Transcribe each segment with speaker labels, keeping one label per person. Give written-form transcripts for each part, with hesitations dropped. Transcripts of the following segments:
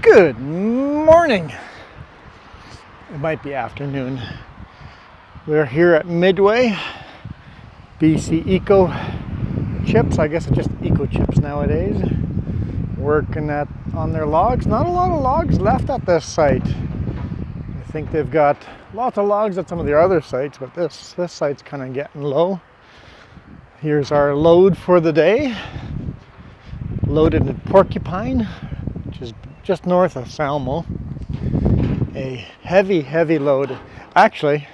Speaker 1: Good morning. It might be afternoon. We're here at Midway, BC Eco Chips. I guess it's just Eco Chips nowadays. Working on their logs. Not a lot of logs left at this site. I think they've got lots of logs at some of the other sites, but this site's kind of getting low. Here's our load for the day. Loaded in Porcupine, which is just north of Salmo. A heavy load. Actually,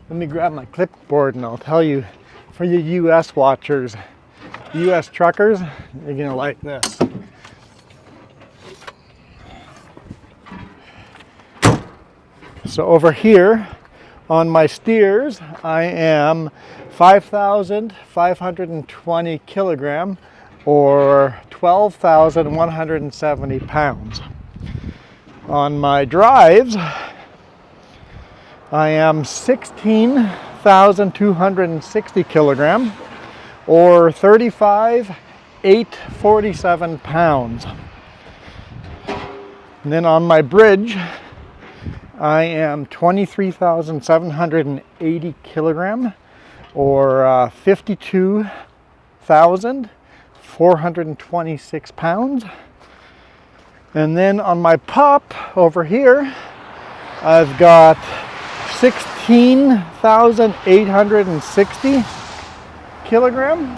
Speaker 1: let me grab my clipboard and I'll tell you, for you US watchers, US truckers, you're gonna like this. So over here on my steers, I am 5,520 kilogram or 12,170 pounds. On my drives, I am 16,260 kilogram or 35,847 pounds. And then on my bridge, I am 23,780 kilogram or 52,426 pounds. And then on my pup over here, I've got 16,860 kilogram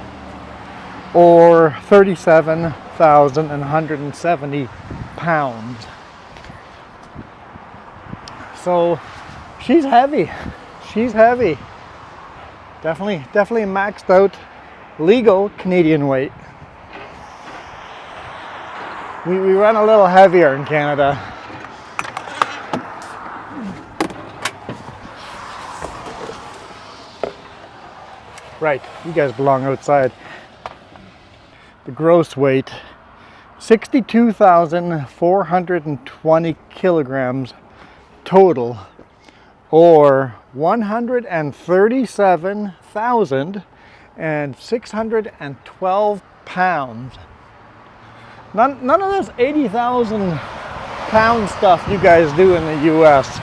Speaker 1: or 37,170 pounds. So she's heavy. Definitely maxed out legal Canadian weight. We run a little heavier in Canada. Right, you guys belong outside. The gross weight, 62,420 kilograms total, or 137,612 pounds. None of this 80,000 pound stuff you guys do in the US.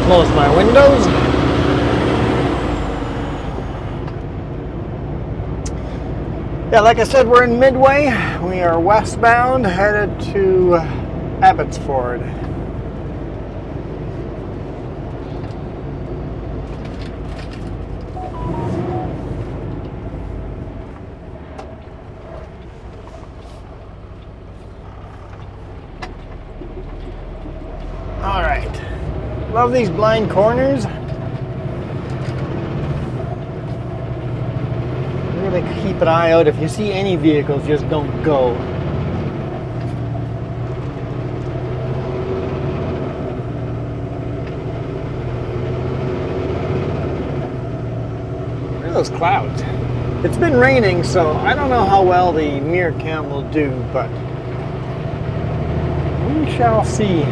Speaker 1: Close my windows. Yeah, like I said, we're in Midway. We are westbound, headed to Abbotsford. All right. Love these blind corners. Really keep an eye out. If you see any vehicles, just don't go. Look at those clouds. It's been raining, so I don't know how well the mirror cam will do, but we shall see.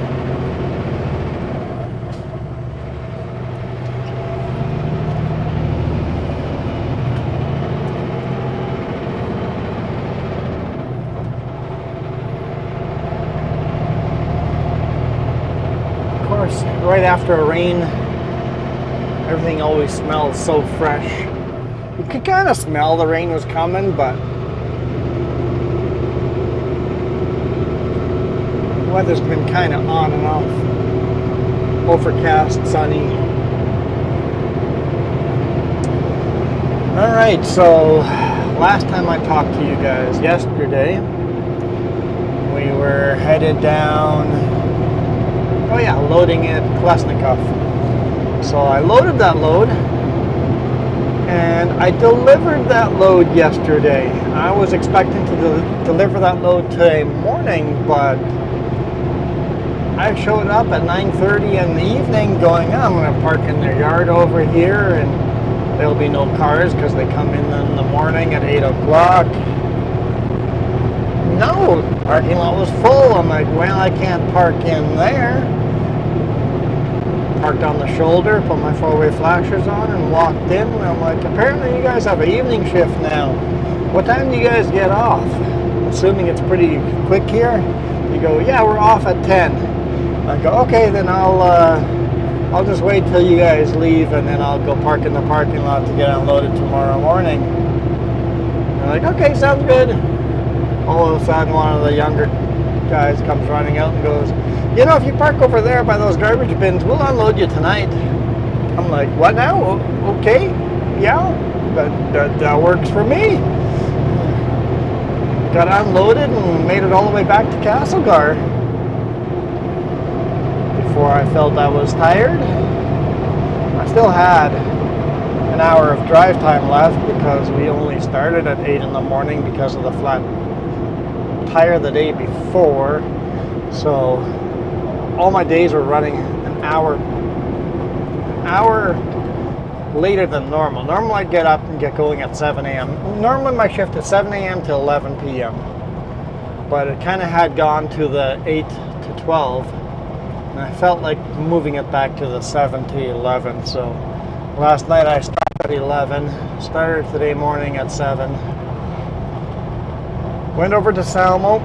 Speaker 1: Right after a rain, everything always smells so fresh. You could kind of smell the rain was coming, but the weather's been kind of on and off. Overcast, sunny. Alright, so last time I talked to you guys, yesterday, we were headed down. Oh yeah, loading at Klesnikov. So I loaded that load and I delivered that load yesterday. I was expecting to deliver that load today morning, but I showed up at 9:30 in the evening going, I'm going to park in their yard over here and there'll be no cars because they come in the morning at 8 o'clock. no, parking lot was full. I'm like, well, I can't park in there. Parked on the shoulder, put my four-way flashers on, and walked in. And I'm like, apparently you guys have an evening shift now. What time do you guys get off? Assuming it's pretty quick here. You go, yeah, we're off at 10. I go, okay, then I'll just wait till you guys leave, and then I'll go park in the parking lot to get unloaded tomorrow morning. They're like, okay, sounds good. All of a sudden, one of the younger guys comes running out and goes, you know, if you park over there by those garbage bins, we'll unload you tonight. I'm like, what now? Okay, yeah, that works for me. Got unloaded and made it all the way back to Castlegar before I felt I was tired. I still had an hour of drive time left because we only started at 8 in the morning because of the flat tire the day before. So all my days were running an hour later than normal. Normally I'd get up and get going at 7 a.m. Normally my shift is 7 a.m. to 11 p.m. But it kind of had gone to the 8 to 12. And I felt like moving it back to the 7 to 11. So last night I started at 11. Started today morning at 7. Went over to Salmo.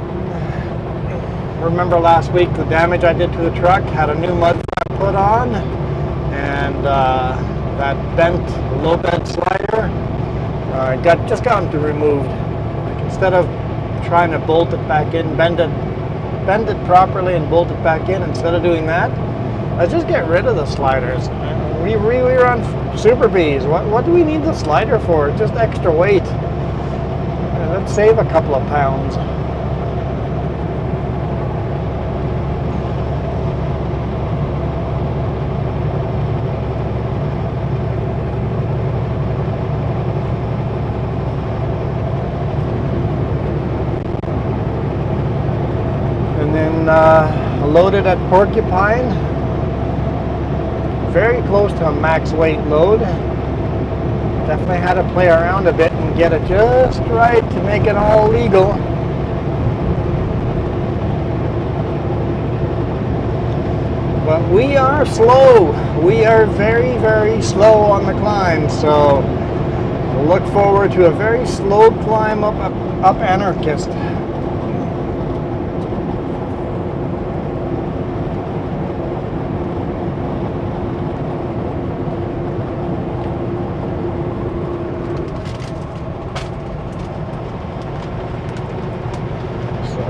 Speaker 1: Remember last week the damage I did to the truck? Had a new mud flap put on. And that bent low bed slider just gotten to removed. Like instead of trying to bolt it back in, bend it properly and bolt it back in, instead of doing that, let's just get rid of the sliders. We run Super Bs. What do we need the slider for? Just extra weight. Let's save a couple of pounds. Loaded at Porcupine, very close to a max weight load. Definitely had to play around a bit and get it just right to make it all legal. But we are slow. We are very, very slow on the climb, so we'll look forward to a very slow climb up Anarchist.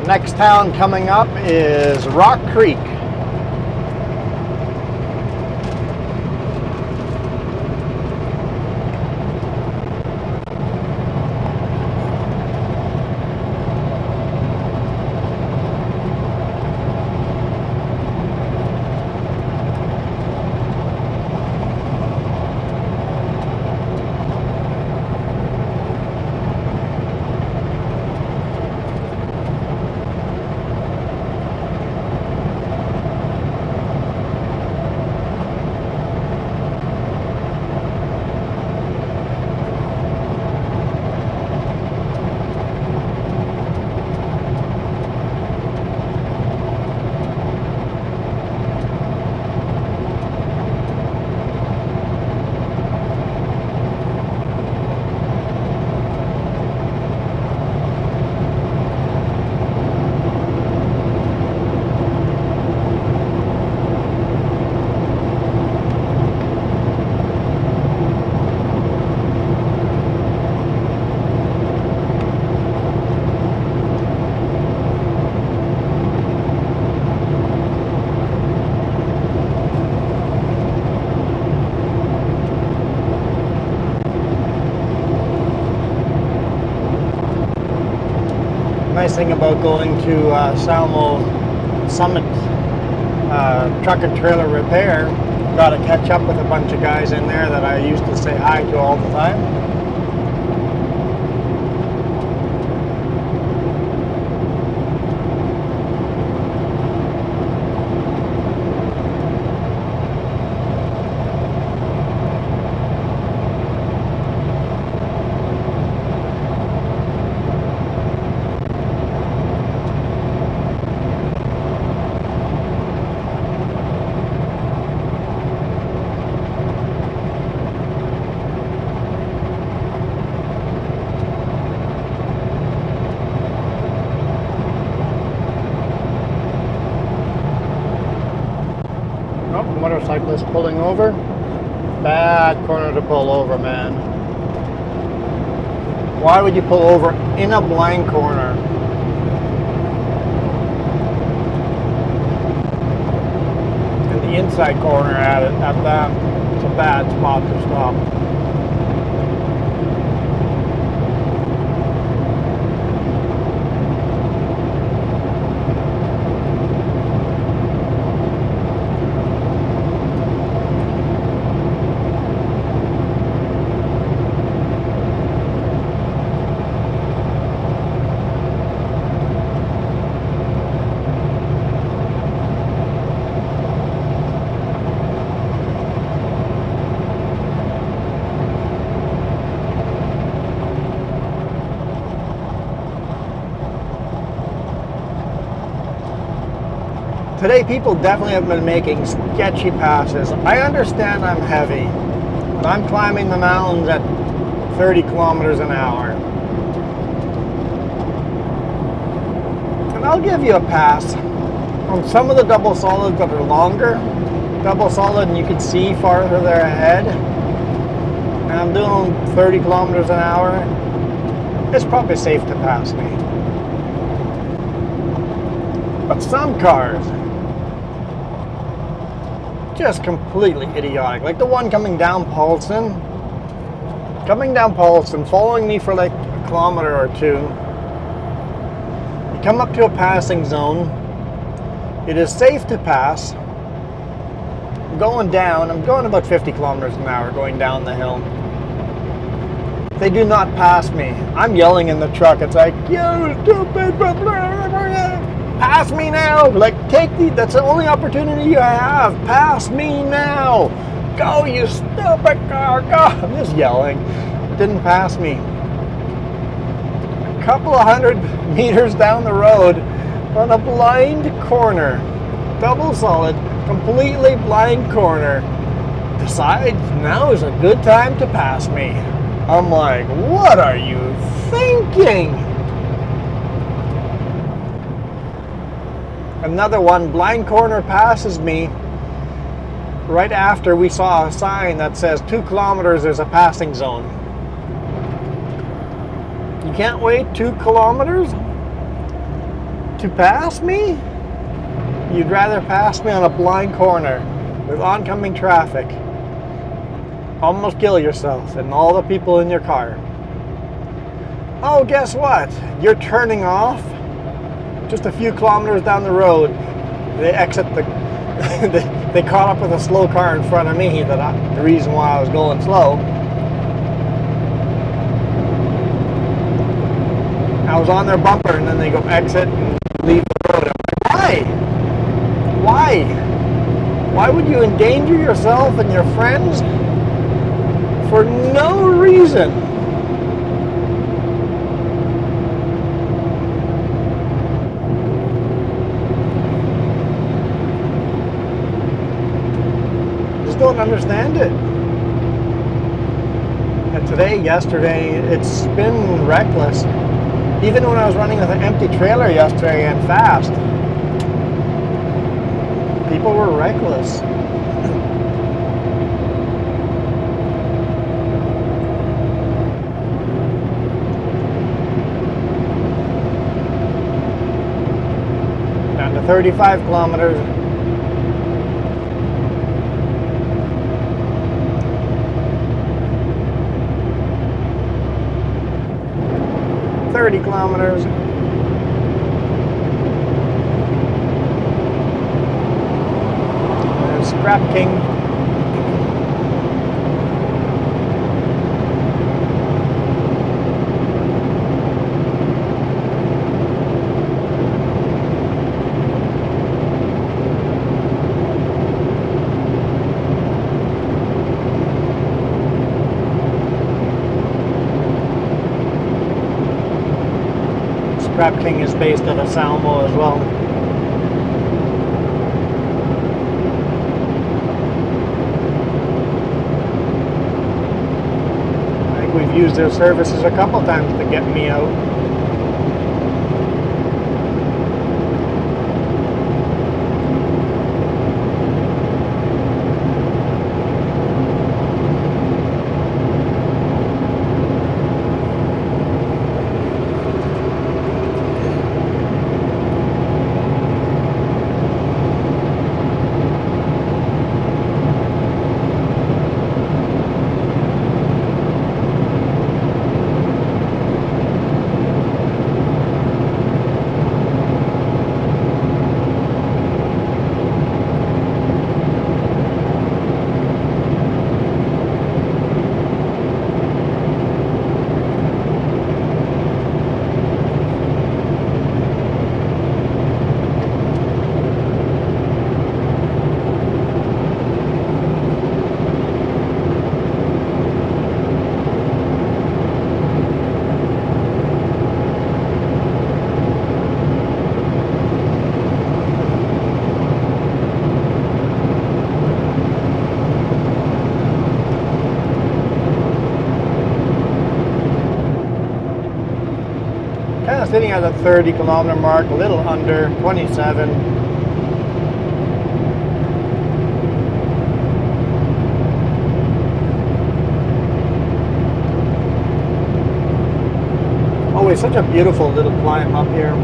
Speaker 1: Next town coming up is Rock Creek. Nice thing about going to Salmo Summit Truck and Trailer Repair, got to catch up with a bunch of guys in there that I used to say hi to all the time. motorcyclist pulling over. Bad corner to pull over, man. Why would you pull over in a blind corner? In the inside corner at that, it's a bad spot to stop. Today, people definitely have been making sketchy passes. I understand I'm heavy, but I'm climbing the mountains at 30 kilometers an hour. And I'll give you a pass on some of the double solids that are longer. Double solid and you can see farther there ahead. And I'm doing 30 kilometers an hour. It's probably safe to pass me. But some cars, just completely idiotic. Like the one coming down Paulson, following me for like a kilometer or two. You come up to a passing zone. It is safe to pass. I'm going about 50 kilometers an hour going down the hill. They do not pass me. I'm yelling in the truck. It's like, you stupid, pass me now. Like, that's the only opportunity you have. Pass me now. Go, you stupid car, go. I'm just yelling. Didn't pass me. A couple of 100 meters down the road on a blind corner, double solid, completely blind corner, decides now is a good time to pass me. I'm like, what are you thinking? Another one, blind corner, passes me right after we saw a sign that says 2 kilometers is a passing zone. You can't wait 2 kilometers to pass me? You'd rather pass me on a blind corner with oncoming traffic. Almost kill yourself and all the people in your car. Oh, guess what? You're turning off. Just a few kilometers down the road, they exit they caught up with a slow car in front of me. The reason why I was going slow. I was on their bumper, and then they go exit and leave the road. I'm like, why? Why would you endanger yourself and your friends for no reason? Don't understand it. And yesterday, it's been reckless. Even when I was running with an empty trailer yesterday and fast, people were reckless. Down to 35 kilometers. Kilometers. There's Scrap King. Scrap King is based out of Salmo as well. I think we've used their services a couple times to get me out. sitting at the 30 kilometer mark, a little under, 27. Always such a beautiful little climb up here.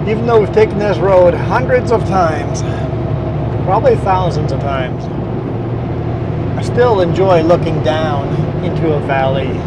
Speaker 1: Even though we've taken this road hundreds of times, probably thousands of times, I still enjoy looking down into a valley.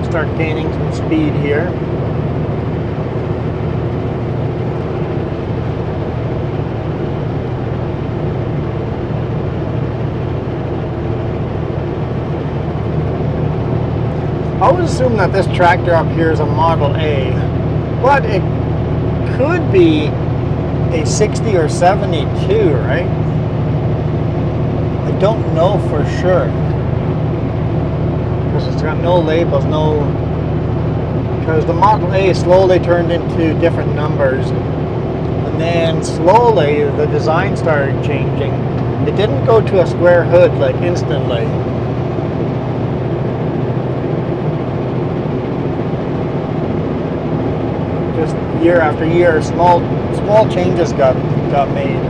Speaker 1: Start gaining some speed here. I always assume that this tractor up here is a Model A, but it could be a 60 or 72, right? I don't know for sure. Because it's got no labels, because the Model A slowly turned into different numbers, and then slowly the design started changing. It didn't go to a square hood like instantly. Just year after year, small changes got made.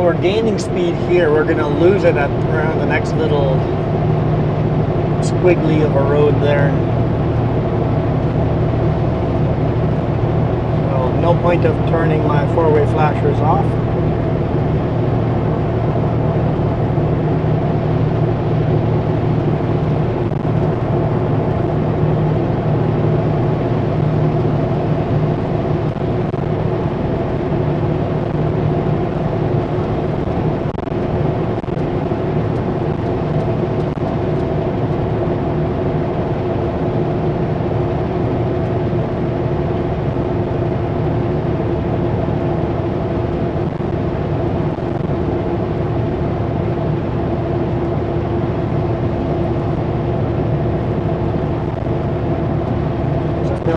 Speaker 1: while we're gaining speed here, we're going to lose it at around the next little squiggly of a road there. So no point of turning my four-way flashers off.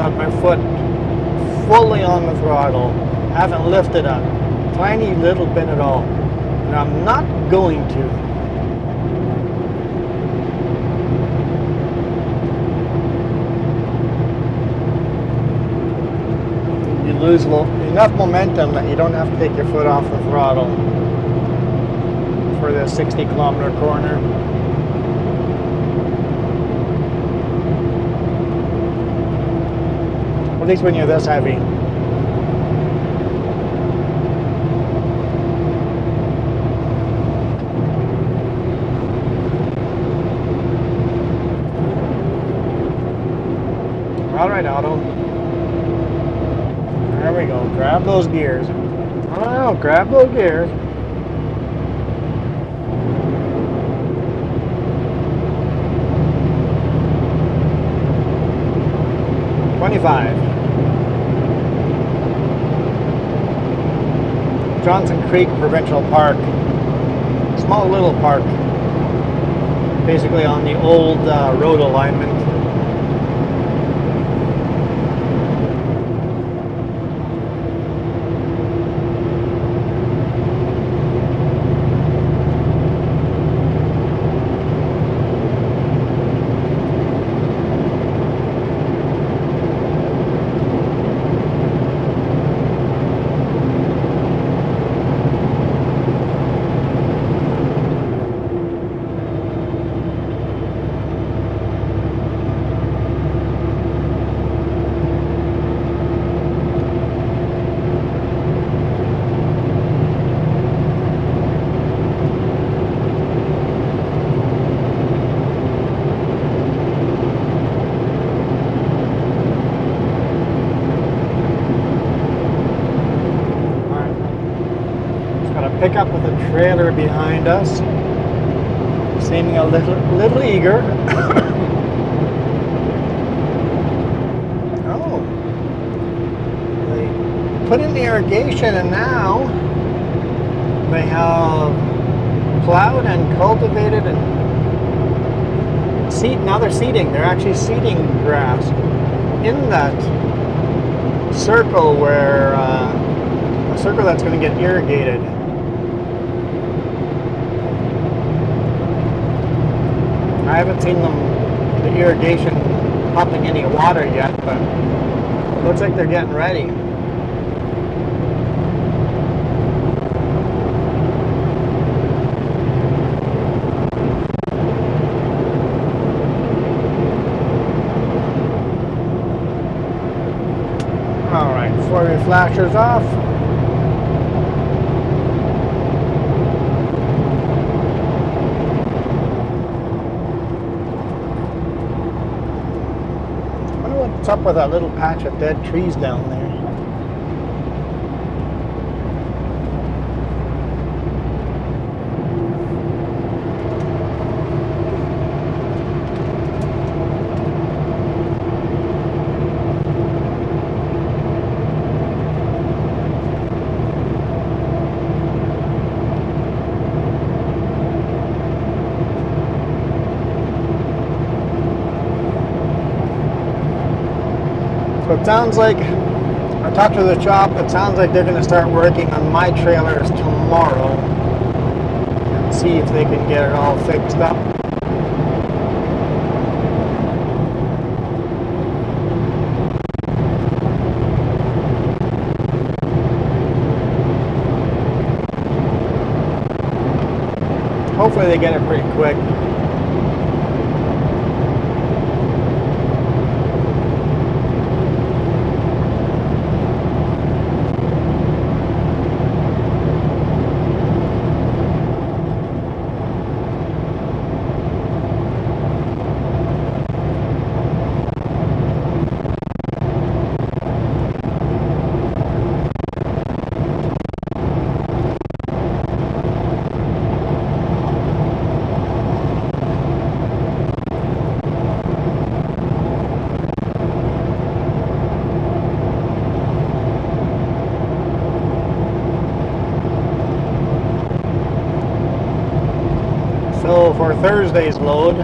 Speaker 1: My foot fully on the throttle, haven't lifted a tiny little bit at all, and I'm not going to. You lose enough momentum that you don't have to take your foot off the throttle for the 60-kilometer corner. At least when you're this heavy. All right, Otto. There we go. Grab those gears. Oh, grab those gears. Johnson Creek Provincial Park. Small little park. Basically on the old road alignment. Pick up with a trailer behind us, seeming a little eager. Oh, they put in the irrigation, and now they have plowed and cultivated and seed. Now they're seeding. They're actually seeding grass in that circle where a circle that's going to get irrigated. I haven't seen the irrigation pumping any water yet, but it looks like they're getting ready. All right, four-way flashers off. What's up with that little patch of dead trees down there? So it sounds like, I talked to the shop, it sounds like they're going to start working on my trailers tomorrow and see if they can get it all fixed up. hopefully they get it pretty quick. So for Thursday's load,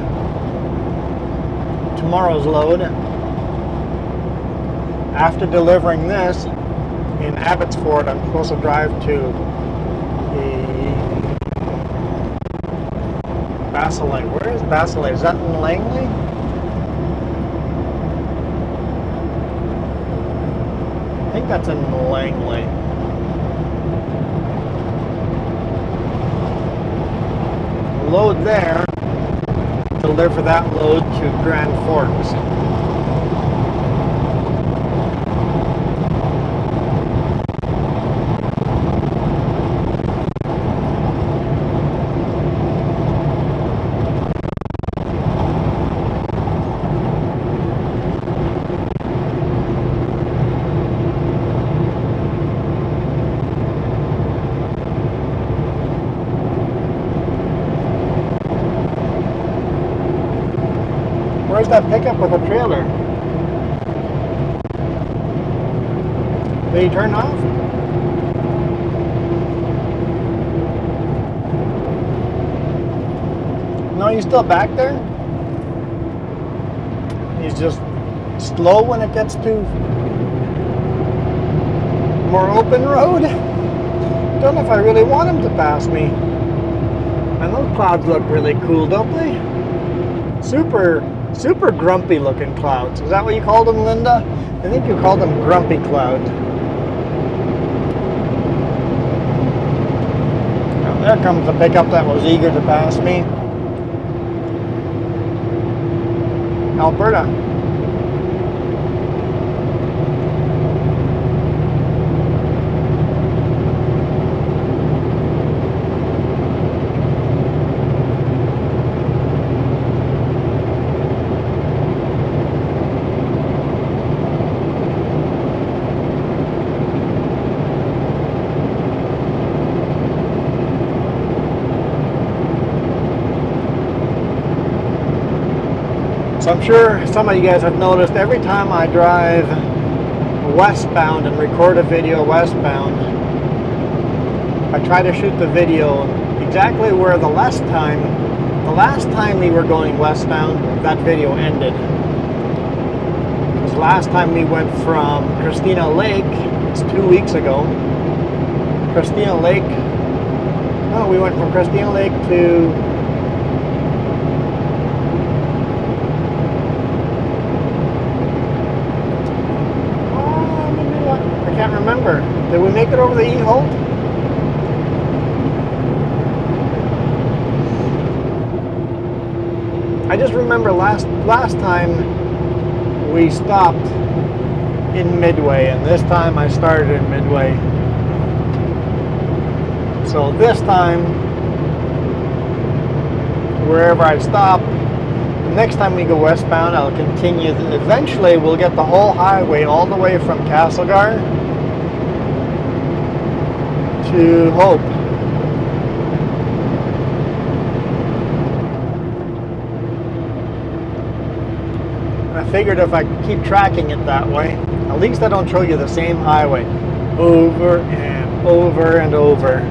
Speaker 1: tomorrow's load, after delivering this in Abbotsford, I'm supposed to drive to the Basile. Where is Basile? Is that in Langley? I think that's in Langley. Load there, deliver that load to Grand Forks. Where's that pickup with a trailer? Did he turn off? No, he's still back there? He's just slow when it gets to more open road. Don't know if I really want him to pass me. And those clouds look really cool, don't they? Super grumpy looking clouds. Is that what you called them, Linda? I think you called them grumpy clouds. Now there comes the pickup that was eager to pass me. Alberta. So I'm sure some of you guys have noticed every time I drive westbound and record a video westbound, I try to shoot the video exactly where the last time we were going westbound, that video ended. Because last time we went from Christina Lake, it's 2 weeks ago, Christina Lake, no, we went from Christina Lake to I can't remember. Did we make it over the E-Holt? I just remember last time we stopped in Midway, and this time I started in Midway. So this time, wherever I stop, next time we go westbound, I'll continue. Eventually, we'll get the whole highway all the way from Castlegar to Hope. And I figured if I keep tracking it that way, at least I don't show you the same highway over and over and over.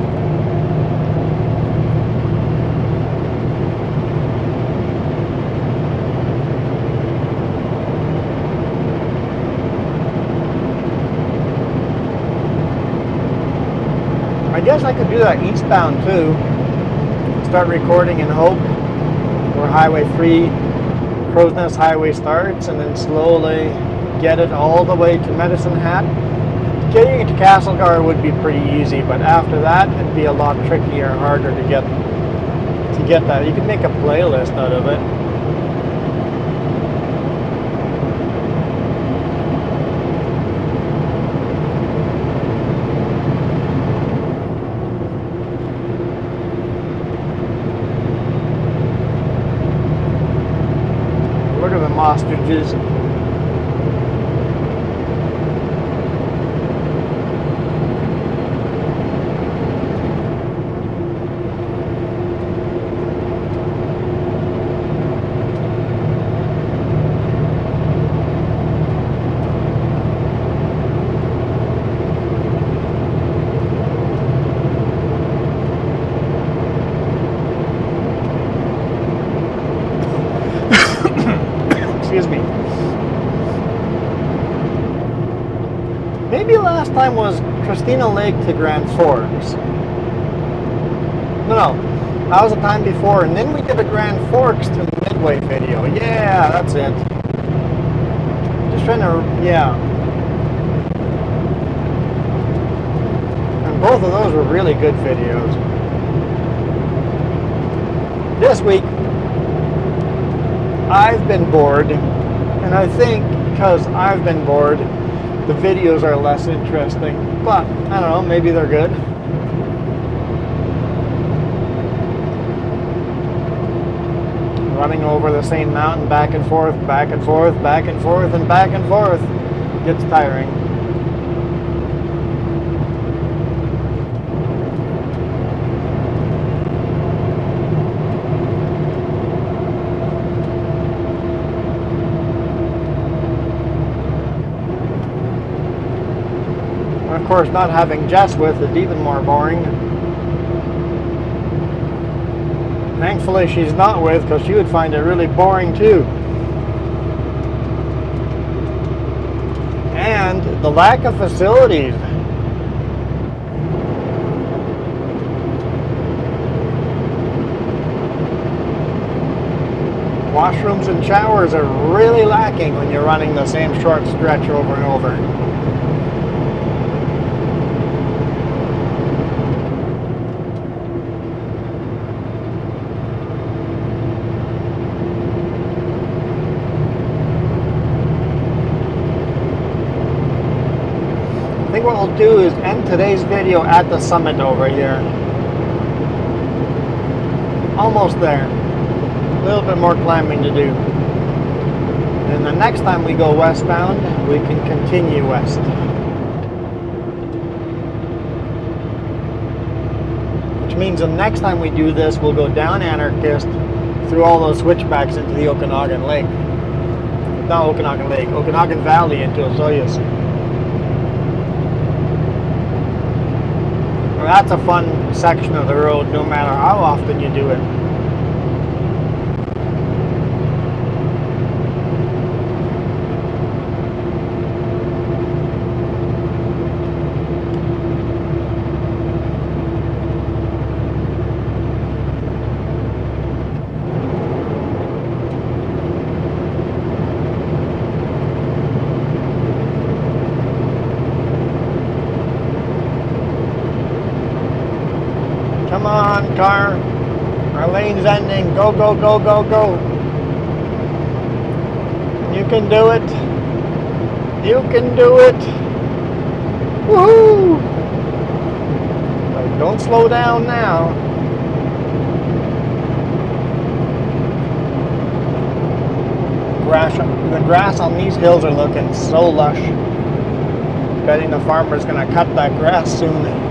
Speaker 1: I guess I could do that eastbound too. Start recording in Hope, where Highway 3, Crow's Nest Highway starts, and then slowly get it all the way to Medicine Hat. Getting it to Castlegar would be pretty easy, but after that it'd be a lot trickier and harder to get to get that. You can make a playlist out of it. Look at the ostriches. Excuse me. Maybe last time was Christina Lake to Grand Forks. No, that was the time before, and then we did a Grand Forks to Midway video. Yeah, that's it. Just trying to, yeah. And both of those were really good videos. This week, I've been bored, and I think because I've been bored, the videos are less interesting, but I don't know, maybe they're good. Running over the same mountain back and forth, back and forth, back and forth, and back and forth gets tiring. Of course, not having Jess with is even more boring. Thankfully, she's not with, because she would find it really boring too. And the lack of facilities. Washrooms and showers are really lacking when you're running the same short stretch over and over. I think what we'll do is end today's video at the summit over here. Almost there. A little bit more climbing to do. And the next time we go westbound, we can continue west. Which means the next time we do this, we'll go down Anarchist through all those switchbacks into the Okanagan Lake. Not Okanagan Lake, Okanagan Valley into Osoyoos. That's a fun section of the road, no matter how often you do it. Come on, car. Our lane's ending. Go, go, go, go, go. You can do it. You can do it. Woohoo! But don't slow down now. The grass on these hills are looking so lush. Betting the farmer's gonna cut that grass soon.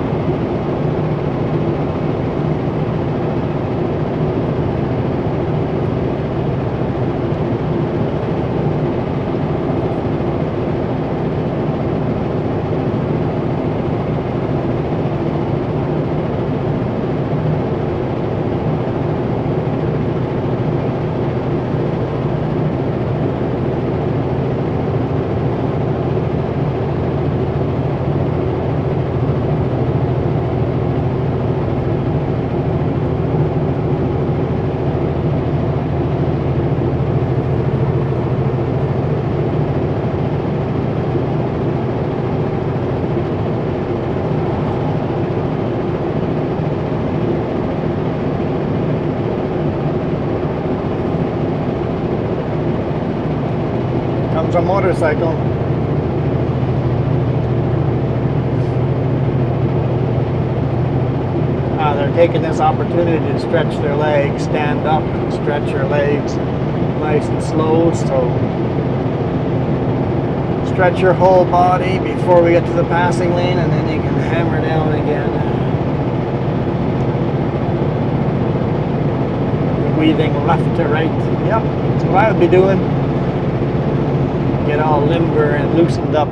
Speaker 1: a motorcycle. They're taking this opportunity to stretch their legs, stand up, stretch your legs nice and slow. So stretch your whole body before we get to the passing lane, and then you can hammer down again. Weaving left to right. Yep, that's what I would be doing. Get all limber and loosened up.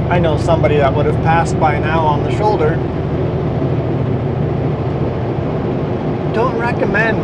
Speaker 1: I know somebody that would have passed by now on the shoulder. Don't recommend.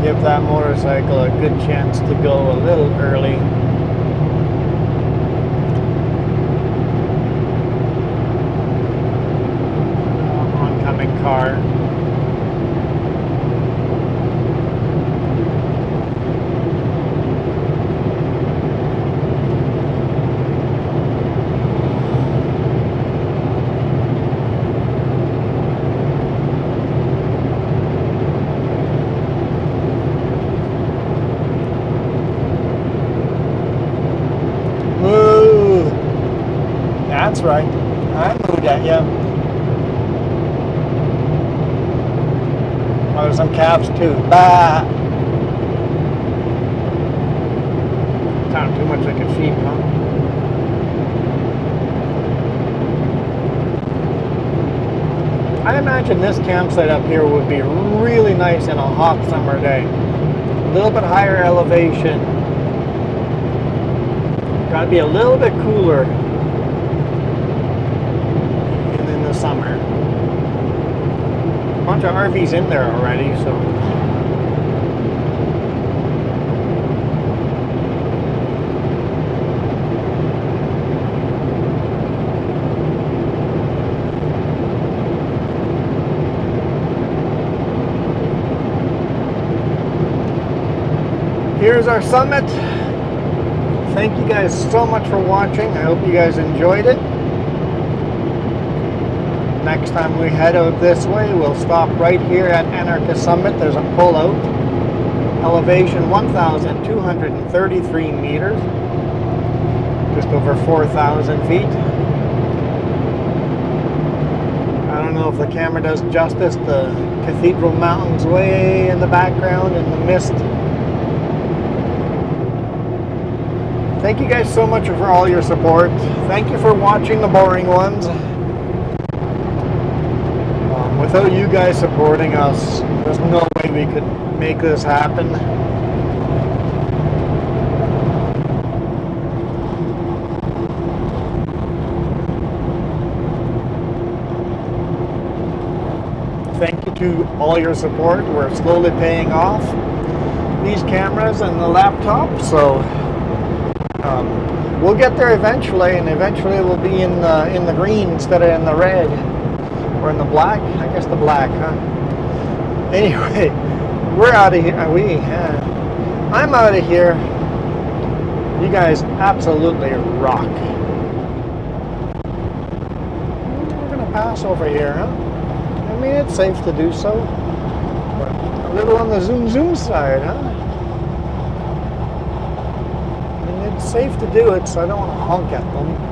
Speaker 1: Give that motorcycle a good chance to go a little early. Oncoming car. That's right. I moved at you. Oh, there's some calves too. Bah! Sound too much like a sheep, huh? I imagine this campsite up here would be really nice in a hot summer day. A little bit higher elevation. Gotta be a little bit cooler in the summer. A bunch of RVs in there already, so. Here's our summit. Thank you guys so much for watching. I hope you guys enjoyed it. Next time we head out this way, we'll stop right here at Anarchist Summit. There's a pull-out. Elevation 1,233 meters. Just over 4,000 feet. I don't know if the camera does justice. The Cathedral Mountains way in the background in the mist. Thank you guys so much for all your support. Thank you for watching the boring ones. Without you guys supporting us, there's no way we could make this happen. Thank you to all your support. We're slowly paying off these cameras and the laptop, so we'll get there eventually, and eventually we'll be in the green instead of in the red. Or in the black? I guess the black, huh? Anyway, we're out of here. I'm out of here. You guys absolutely rock. We're going to pass over here, huh? I mean, it's safe to do so. But a little on the zoom side, huh? It's safe to do it, so I don't want to honk at them.